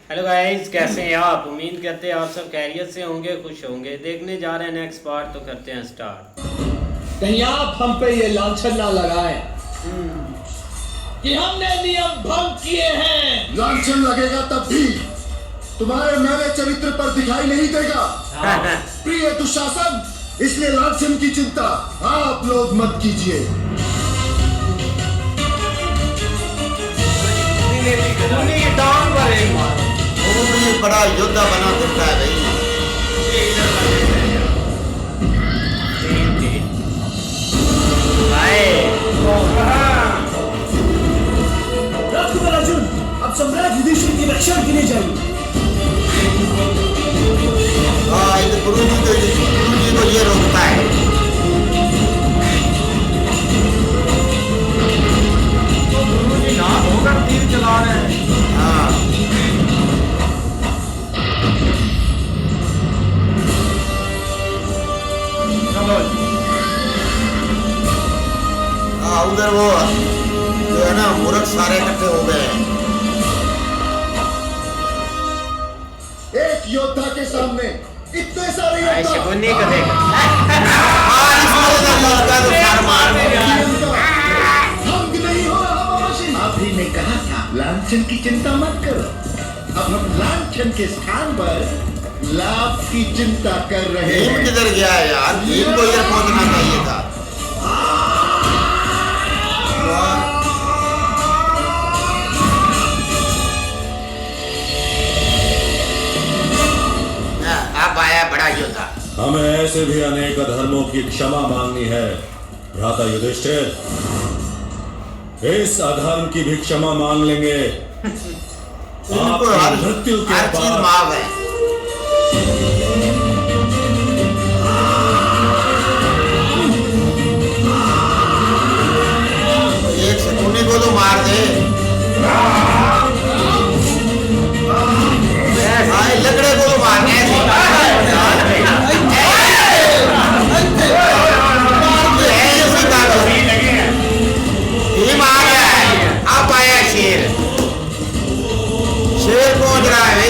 Hello guys, कैसे हैं आप? उम्मीद करते हैं आप सब खैरियत से होंगे, खुश होंगे। देखने जा रहे हैं नेक्स्ट पार्ट, तो करते हैं स्टार्ट। कहीं आप हम पे ये लांछन ना लगाएं कि हमने नियम भंग किए हैं। लांछन लगेगा तब भी तुम्हारे मेरे चरित्र पर दिखाई नहीं देगा। प्रिय दुशासन, इसलिए लांछन की चिंता आप लोग मत कीजिए। वो बड़ा योद्धा बना देता है भाई। राजकुमार अर्जुन, अब सम्राट युधिष्ठिर की रक्षा के लिए जाइए। हाँ, ये गुरु जी को ये रोकता है। गुरु जी ना होकर तीर चला रहे हैं। हाँ, हाँ, उधर वो जो है ना मूर्ख सारे इकट्ठे हो गए हैं। एक योद्धा के सामने इतने सारे योद्धा शकुनी को देख। भंग नहीं हो रहा बाबाजी। आप ही ने कहा था लांछन की चिंता मत करो। अब हम लांछन के स्थान पर लाभ की चिंता कर रहे भीम हैं। किधर गया है यार? भीम को इधर पहुंचना चाहिए था। अब आया बड़ा योद्धा। हमें ऐसे भी अनेक धर्मों की क्षमा मांगनी है भ्राता युधिष्ठिर। इस अधर्म की भी क्षमा मांग लेंगे। इनको हर आपकी मृत्यु के हर चीज बाद माफ है। एक शकुनी को तो मार दे। हाँ, लकड़े को तो मारने भीम आ गया है। अब आया शेर। शेर पहुंच रहा है भाई।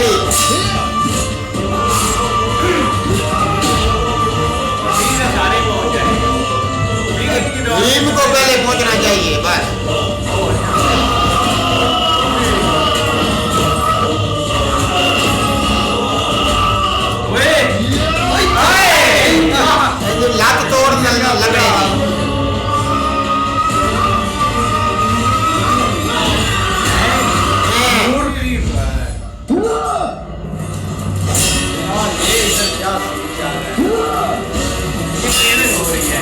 भीम को पहले पहुंचना चाहिए बस। जो लात तोड़ लग रही थी।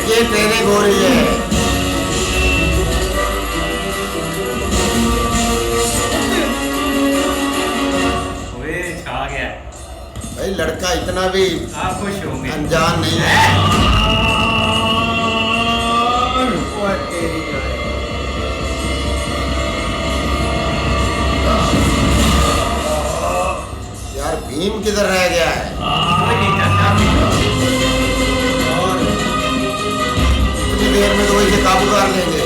ये ट्रेनिंग हो रही है। छा गया। भाई लड़का इतना भी आप खुश होंगे। अनजान नहीं है। यार भीम किधर रह गया है? और इतनी देर में तो इसे काबू कर लेंगे।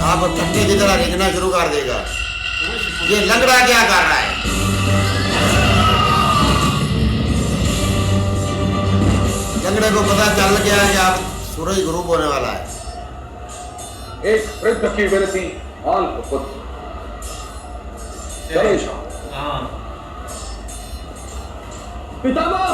आप थक्के की तरह रेंगना शुरू कर देगा। ये लंगड़ा क्या कर रहा है? लंगड़े को पता चल गया कि आप सूरज ग्रुप होने वाला है। एक वृद्ध की विरसी अल्प पुत्र पितामह,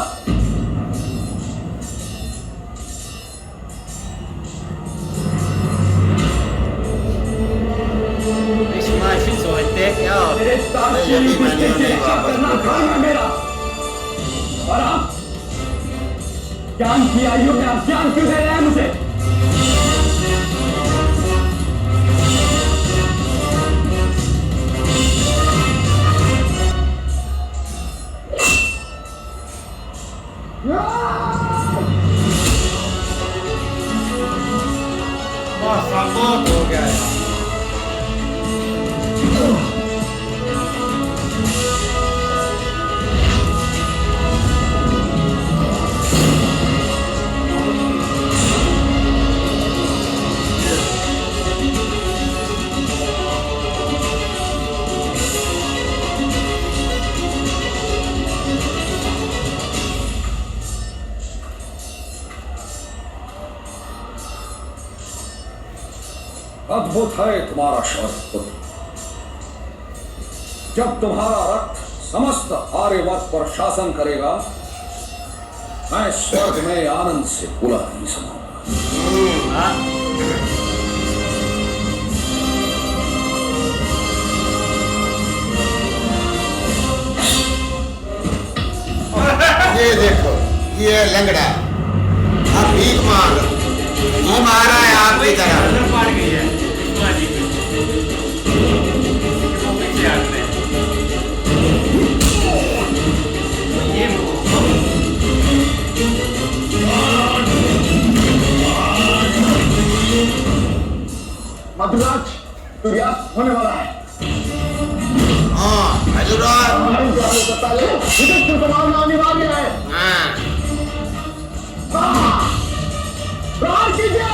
मेरे ताशेरी की कैसे रक्षा करना काम है मेरा। और आप ज्ञान की आयु में आप ज्ञान क्यों दे रहे हैं मुझे? बस अब बहुत हो गया यार। अद्भुत है तुम्हारा शौर्य पुत्र। जब तुम्हारा रथ समस्त आर्यवर्त पर शासन करेगा, मैं स्वर्ग में आनंद से बुला नहीं समाऊंगा। ये देखो, ये लंगड़ा अब भीख मांग ये मारा है आपकी तरफ। नजर पड़ गई है विष्णु जी को। वो पीछे हट रहे हैं। ये मधुराज सूर्यास्त होने वाला है। हाँ मधुराज। हमारे जाने से पहले युधिष्ठिर को मारना अनिवार्य है। प्रहार कीजिए।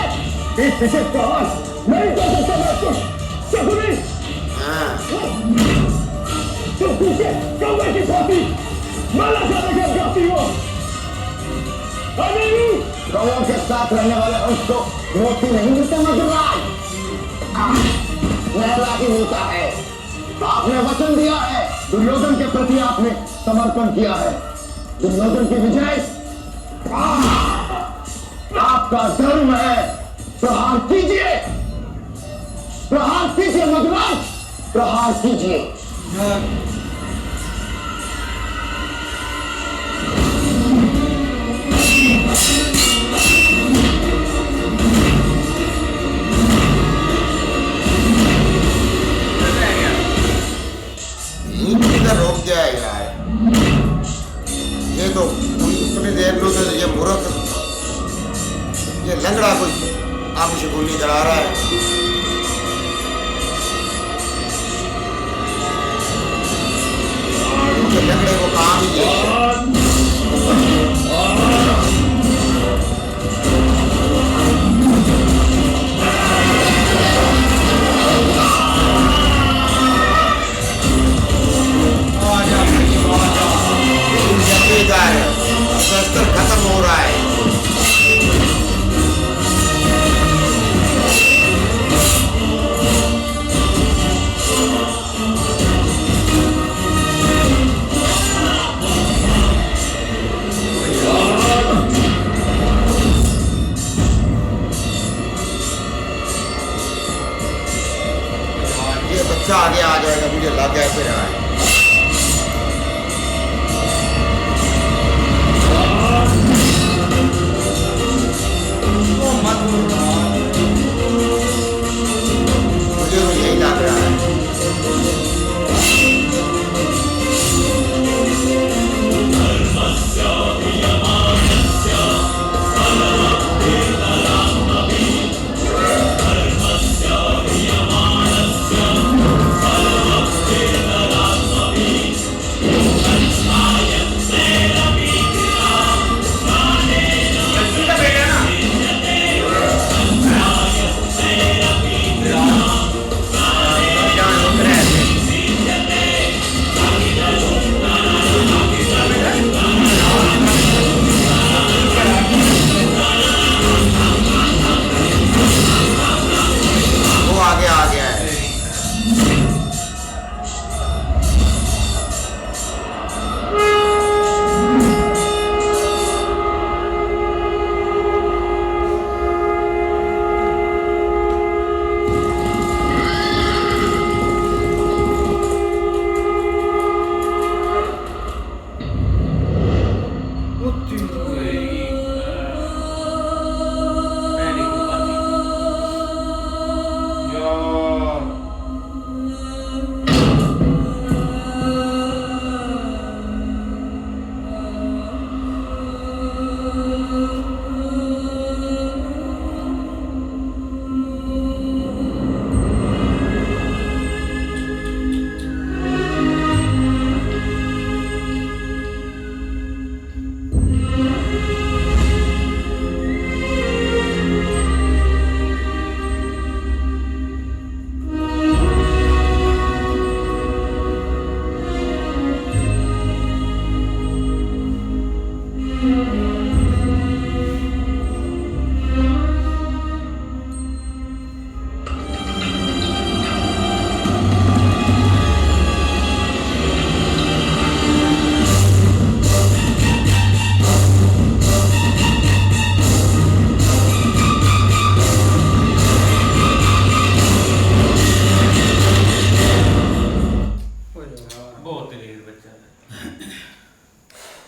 इस विशेष प्रहार नहीं कर सकता मैं कुछ। शकुनी तुम पीछे कौवे की भांति माला जाने के जाती हो। कौवों के साथ रहने वाले हंस को रोटी नहीं मिलता मधुराज, लहरा ही मिलता है। आपने वचन दिया है, दुर्योधन के प्रति आपने समर्पण किया है। दुर्योधन की विजय आपका धर्म है। प्रहार कीजिए, प्रहार कीजिए मधुराज, प्रहार कीजिए। किधर रोक दिया है यार। ये तो उतनी देर में तो ये मूर्ख ये लंगड़ा कोई आप शकुनी करा रहा है। इनके लंगड़े को काम ही यही है। शस्त्र खत्म हो रहा है।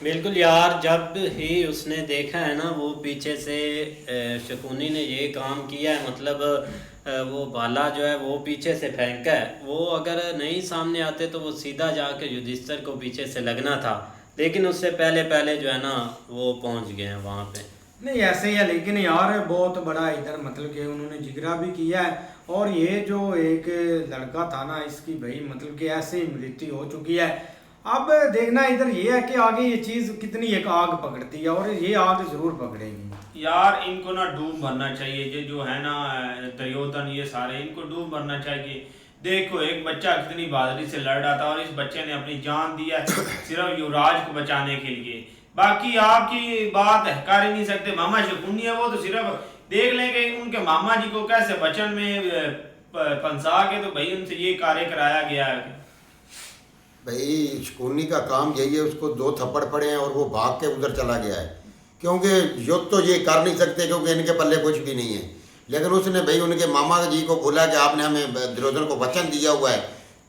बिल्कुल यार, जब ही उसने देखा है ना वो पीछे से शकुनी ने ये काम किया है, मतलब वो भाला जो है वो पीछे से फेंका है, वो अगर नहीं सामने आते तो वो सीधा जाके युधिष्ठिर को पीछे से लगना था, लेकिन उससे पहले पहले जो है ना वो पहुंच गए हैं वहाँ पे। नहीं ऐसे ही है, लेकिन यार बहुत बड़ा इधर मतलब कि उन्होंने जिगरा भी किया है। और ये जो एक लड़का था ना इसकी भाई मतलब कि ऐसे ही मृत्यु हो चुकी है। अब देखना इधर ये है कि आगे ये चीज़ कितनी एक आग पकड़ती है, और ये आग जरूर पकड़ेगी यार। इनको ना डूब भरना चाहिए, ये जो है ना दुर्योधन, ये सारे इनको डूब भरना चाहिए। देखो एक बच्चा कितनी बहादुरी से लड़ रहा था और इस बच्चे ने अपनी जान दिया सिर्फ युवराज को बचाने के लिए। बाकी आपकी बात कर ही नहीं सकते। मामा शकुनी है वो तो सिर्फ देख लेंगे उनके मामा जी को कैसे बचन में फंसा के तो भाई उनसे ये कार्य कराया गया है। भाई शकुनी का काम यही है, उसको 2 थप्पड़ पड़े हैं और वो भाग के उधर चला गया है, क्योंकि युद्ध तो ये कर नहीं सकते क्योंकि इनके पल्ले कुछ भी नहीं है। लेकिन उसने भाई उनके मामा जी को बोला कि आपने हमें दुर्योधन को वचन दिया हुआ है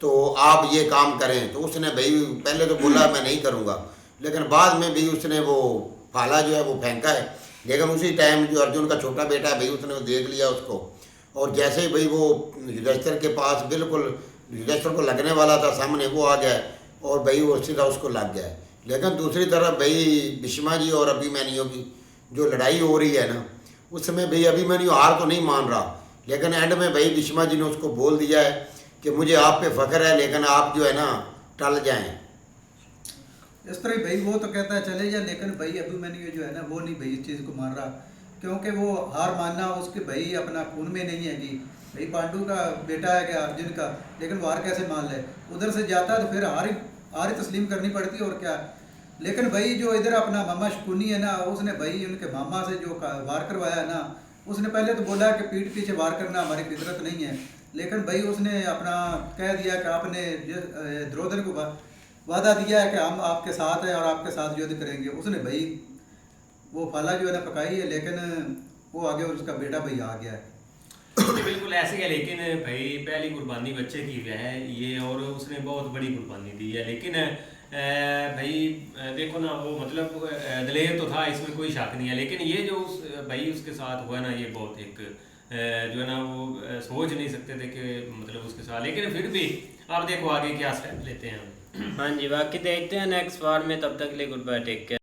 तो आप ये काम करें, तो उसने भाई पहले तो बोला मैं नहीं करूँगा, लेकिन बाद में भी उसने वो भाला जो है वो फेंका है। लेकिन उसी टाइम जो अर्जुन का छोटा बेटा है भाई उसने देख लिया उसको, और जैसे ही भाई वो युधिष्ठिर के पास बिल्कुल युधिष्ठिर को लगने वाला था सामने, वो आ गया और भाई वो सीधा उसको लग गया। लेकिन दूसरी तरफ भाई भीष्मा जी और अभिमन्यु की जो लड़ाई हो रही है ना, उसमें भाई अभिमन्यु हार तो नहीं मान रहा, लेकिन एंड में भाई भीष्मा जी ने उसको बोल दिया है कि मुझे आप पे फख्र है, लेकिन आप जो है ना टल जाएं। इस तरह भाई वो तो कहता है चले जा, लेकिन भाई अभिमन्यु जो है ना वो नहीं भाई इस चीज़ को मान रहा, क्योंकि वो हार मानना उसके भाई अपना खून में नहीं है कि भाई पांडु का बेटा है क्या अर्जुन का, लेकिन वो हार कैसे मान ले। उधर से जाता तो फिर हार ही तस्लीम करनी पड़ती और क्या। लेकिन भाई जो इधर अपना मामा शकुनी है ना, उसने भाई उनके मामा से जो वार करवाया है ना, उसने पहले तो बोला कि पीठ पीछे वार करना हमारी फितरत नहीं है, लेकिन भाई उसने अपना कह दिया कि आपने दुर्योधन को वादा दिया है कि हम आपके साथ हैं और आपके साथ युद्ध करेंगे। उसने भाई वो फाला जो है ना पकाई है, लेकिन वो आगे उसका बेटा भाई आ गया है। बिल्कुल ऐसे ही है, लेकिन भाई पहली कुर्बानी बच्चे की है ये, और उसने बहुत बड़ी कुर्बानी दी है। लेकिन भाई देखो ना वो मतलब दलेर तो था, इसमें कोई शक नहीं है, लेकिन ये जो भाई उसके साथ हुआ ना ये बहुत एक जो है ना वो सोच नहीं सकते थे कि मतलब उसके साथ, लेकिन फिर भी आप देखो आगे क्या स्टेप लेते हैं। हाँ जी, बाकी देखते हैं नेक्स्ट पार्ट में, तब तक के लिए गुड बाय, टेक केयर।